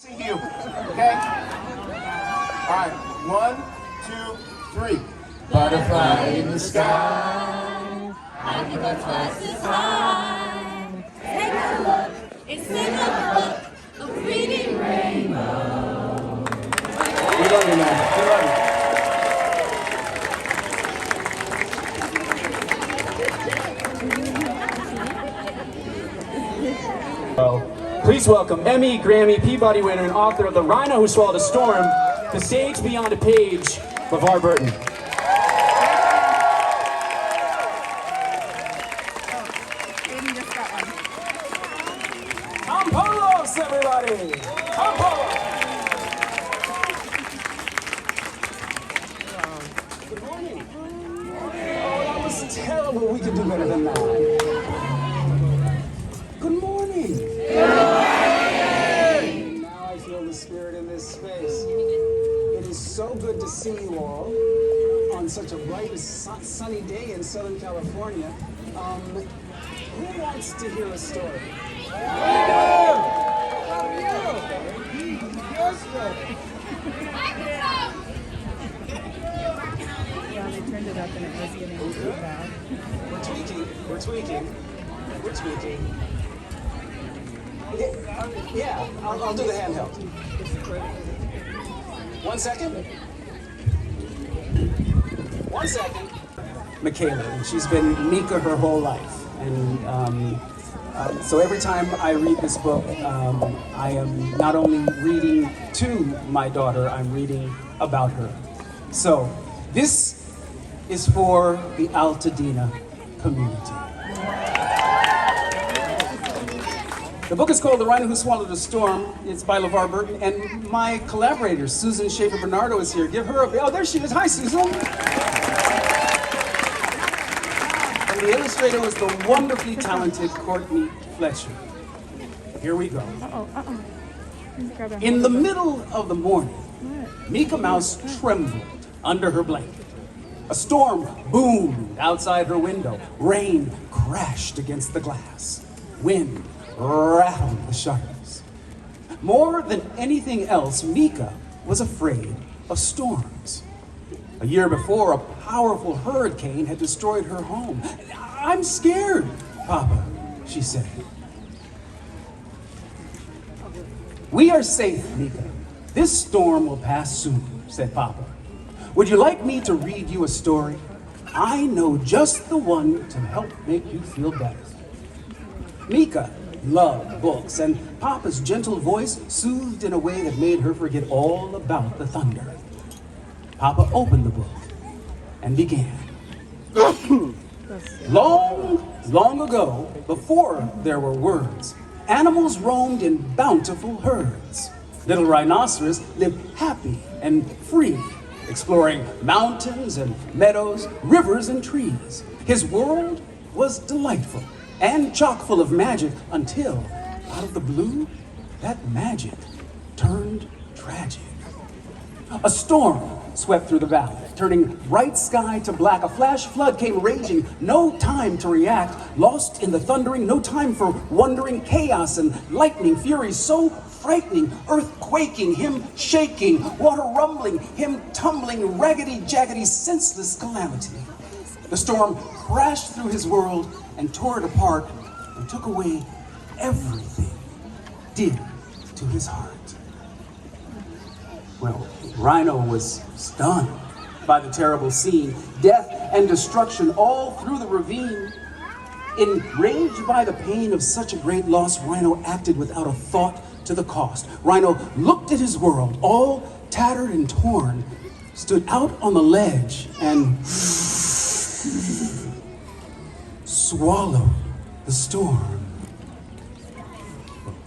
See you, okay? All right, 1, 2, 3. Butterfly in the sky, I think I'm twice as high. Take a look, it's in the book, a reading rainbow. We love you, man. We love you. Please welcome Emmy, Grammy, Peabody winner, and author of The Rhino Who Swallowed a Storm, The Sage Beyond a Page, Lavar Burton. Ampolos, everybody! Ampolos! Good morning. Oh, that was terrible. We could do better than that. Good morning. Now I feel the spirit in this space. It is so good to see you all on such a bright, sunny day in Southern California. Who wants to hear a story? They turned it up and it was getting too bad. We're tweaking. Yeah, I'll do the handheld. 1 second. 1 second. Michaela, and she's been Mika her whole life. And so every time I read this book, I am not only reading to my daughter, I'm reading about her. So this is for the Altadena community. The book is called The Rhino Who Swallowed a Storm. It's by Lavar Burton, and my collaborator, Susan Schaefer-Bernardo, is here. Give her a... Oh, there she is. Hi, Susan. And the illustrator was the wonderfully talented Courtney Fletcher. Here we go. In the middle of the morning, Mika Mouse trembled under her blanket. A storm boomed outside her window. Rain crashed against the glass. Wind rattled the shutters. More than anything else, Mika was afraid of storms. A year before, a powerful hurricane had destroyed her home. "I'm scared, Papa," she said. "We are safe, Mika. This storm will pass soon," said Papa. "Would you like me to read you a story? I know just the one to help make you feel better." Mika loved books, and Papa's gentle voice soothed in a way that made her forget all about the thunder. Papa opened the book and began. Long ago, before there were words, animals roamed in bountiful herds. Little Rhinoceros lived happy and free, exploring mountains and meadows, rivers and trees. His world was delightful and chock full of magic until, out of the blue, that magic turned tragic. A storm swept through the valley, turning bright sky to black. A flash flood came raging, no time to react. Lost in the thundering, no time for wondering. Chaos and lightning, fury so frightening, earth quaking, him shaking, water rumbling, him tumbling, raggedy-jaggedy, senseless calamity. The storm crashed through his world and tore it apart and took away everything dear to his heart. Well, Rhino was stunned by the terrible scene, death and destruction all through the ravine. Enraged by the pain of such a great loss, Rhino acted without a thought to the cost. Rhino looked at his world, all tattered and torn, stood out on the ledge and swallowed the storm.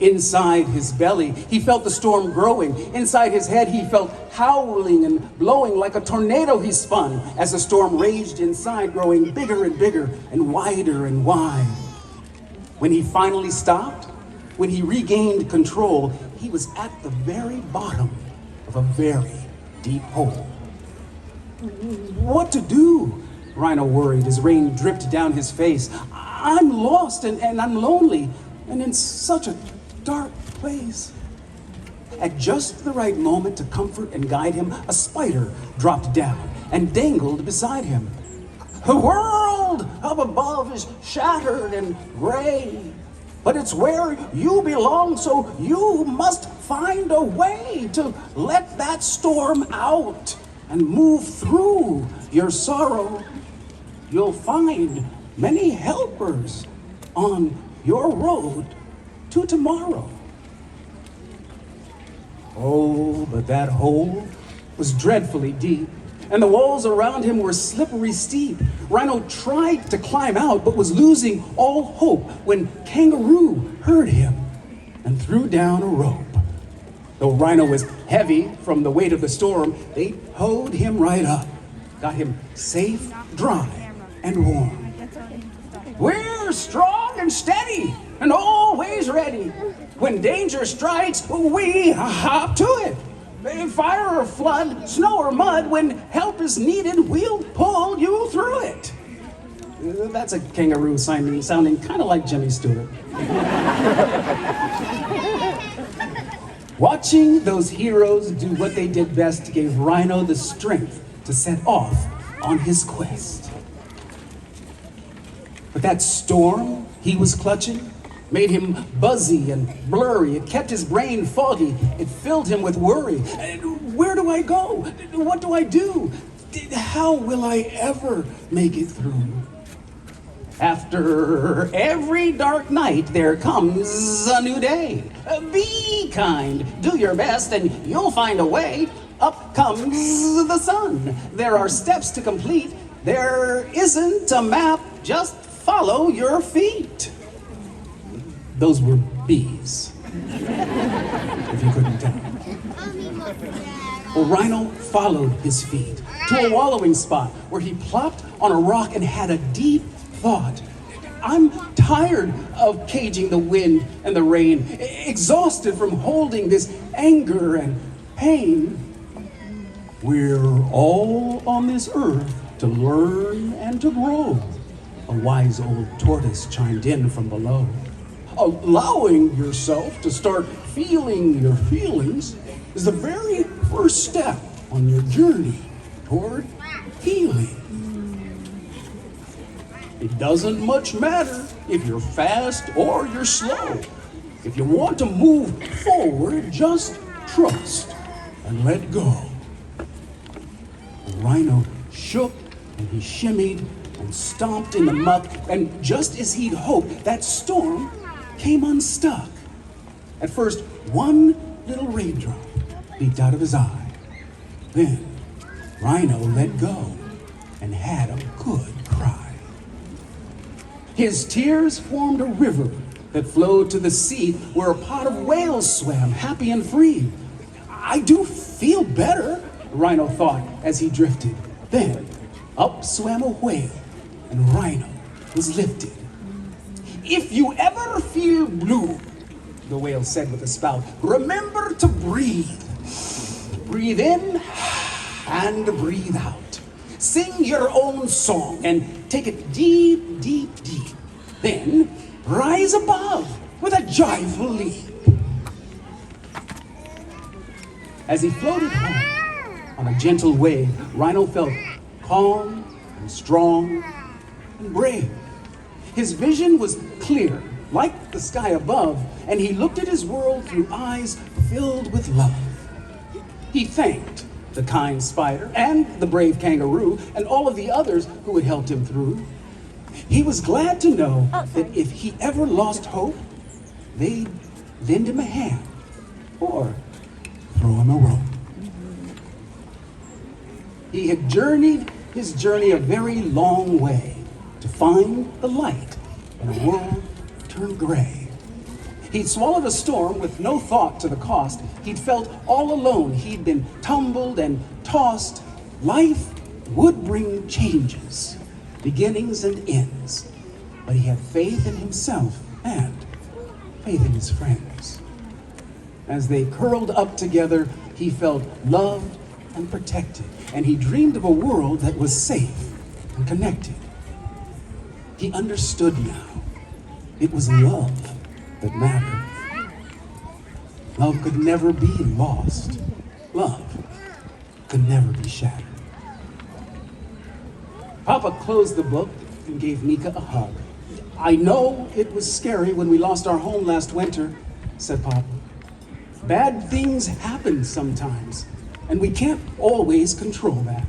Inside his belly, he felt the storm growing. Inside his head, he felt howling and blowing like a tornado. He spun as the storm raged inside, growing bigger and bigger and wider and wide. When he finally stopped, when he regained control, he was at the very bottom of a very deep hole. What to do? Rhino worried as rain dripped down his face. I'm lost and I'm lonely and in such a dark place. At just the right moment to comfort and guide him, a spider dropped down and dangled beside him. The world up above is shattered and gray, but it's where you belong, so you must find a way to let that storm out and move through your sorrow. You'll find many helpers on your road to tomorrow. Oh, but that hole was dreadfully deep, and the walls around him were slippery steep. Rhino tried to climb out, but was losing all hope when Kangaroo heard him and threw down a rope. Though Rhino was heavy from the weight of the storm, they hoed him right up, got him safe, dry, and warm. We're strong and steady and always ready. When danger strikes, we hop to it. Fire or flood, snow or mud, when help is needed, we'll pull you through it. That's a kangaroo sounding kind of like Jimmy Stewart. Watching those heroes do what they did best gave Rhino the strength to set off on his quest. But that storm he was clutching made him buzzy and blurry. It kept his brain foggy. It filled him with worry. Where do I go? What do I do? How will I ever make it through? After every dark night, there comes a new day. Be kind, do your best, and you'll find a way. Up comes the sun. There are steps to complete. There isn't a map, just follow your feet. Those were bees, if you couldn't tell. Well, Rhino followed his feet to a wallowing spot where he plopped on a rock and had a deep thought. I'm tired of caging the wind and the rain, exhausted from holding this anger and pain. We're all on this earth to learn and to grow, a wise old tortoise chimed in from below. Allowing yourself to start feeling your feelings is the very first step on your journey toward healing. It doesn't much matter if you're fast or you're slow. If you want to move forward, just trust and let go. The Rhino shook and he shimmied and stomped in the muck, and just as he'd hoped, that storm came unstuck. At first, one little raindrop leaked out of his eye. Then, Rhino let go and had a good cry. His tears formed a river that flowed to the sea where a pod of whales swam happy and free. I do feel better, Rhino thought as he drifted. Then, up swam a whale and Rhino was lifted. If you ever feel blue, the whale said with a spout, remember to breathe. Breathe in and breathe out. Sing your own song and take it deep, deep, deep. Then rise above with a joyful leap. As he floated home on a gentle wave, Rhino felt calm and strong and brave. His vision was clear, like the sky above, and he looked at his world through eyes filled with love. He thanked the kind spider and the brave kangaroo and all of the others who had helped him through. He was glad to know that if he ever lost hope, they'd lend him a hand or throw him a rope. He had journeyed his journey a very long way to find the light in a world turned gray. He'd swallowed a storm with no thought to the cost. He'd felt all alone. He'd been tumbled and tossed. Life would bring changes, beginnings and ends. But he had faith in himself and faith in his friends. As they curled up together, he felt loved and protected, and he dreamed of a world that was safe and connected. He understood now. It was love that mattered. Love could never be lost. Love could never be shattered. Papa closed the book and gave Mika a hug. I know it was scary when we lost our home last winter, said Papa. Bad things happen sometimes, and we can't always control that.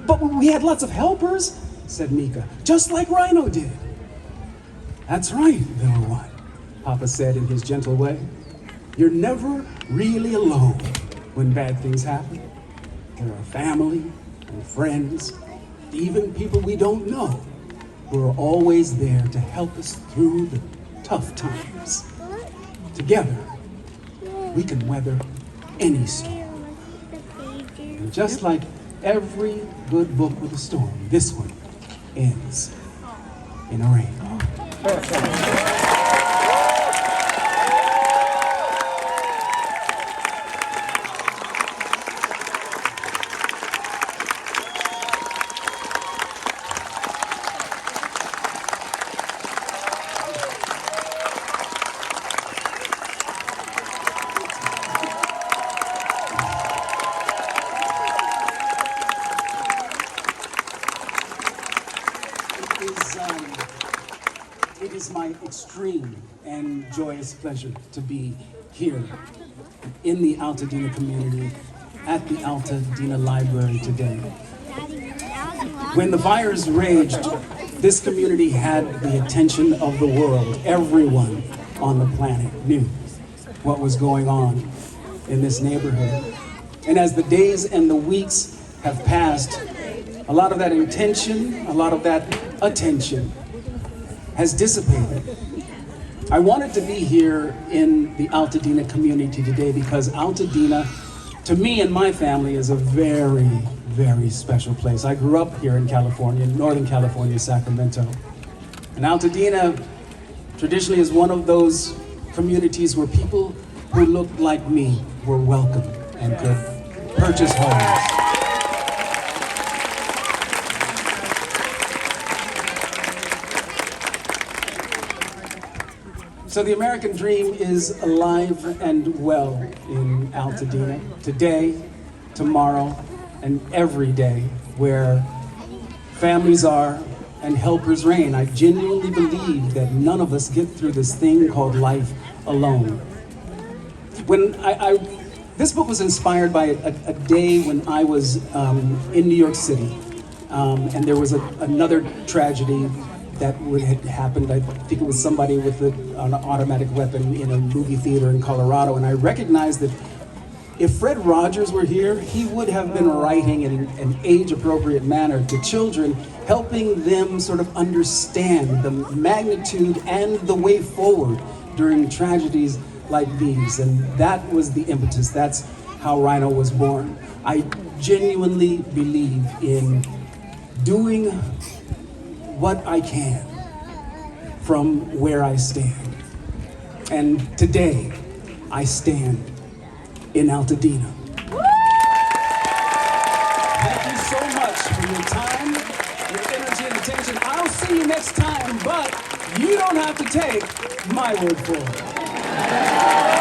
But we had lots of helpers, said Mika, just like Rhino did. That's right, little one, Papa said in his gentle way. You're never really alone when bad things happen. There are family and friends, even people we don't know, who are always there to help us through the tough times. Together, we can weather any storm. And just like every good book with a storm, this one ends in a rainbow. It is my extreme and joyous pleasure to be here in the Altadena community at the Altadena Library today. When the fires raged, this community had the attention of the world. Everyone on the planet knew what was going on in this neighborhood. And as the days and the weeks have passed, a lot of that intention, a lot of that attention has dissipated. I wanted to be here in the Altadena community today because Altadena, to me and my family, is a very, very special place. I grew up here in California, Northern California, Sacramento. And Altadena traditionally is one of those communities where people who looked like me were welcome and could purchase homes. So the American dream is alive and well in Altadena today, tomorrow, and every day, where families are and helpers reign. I genuinely believe that none of us get through this thing called life alone. When this book was inspired by a day when I was in New York City, and there was another tragedy that had happened. I think it was somebody with an automatic weapon in a movie theater in Colorado, and I recognized that if Fred Rogers were here, he would have been writing in an age-appropriate manner to children, helping them sort of understand the magnitude and the way forward during tragedies like these. And that was the impetus. That's how Rhino was born. I genuinely believe in doing what I can from where I stand. And today, I stand in Altadena. Thank you so much for your time, your energy, and attention. I'll see you next time, but you don't have to take my word for it.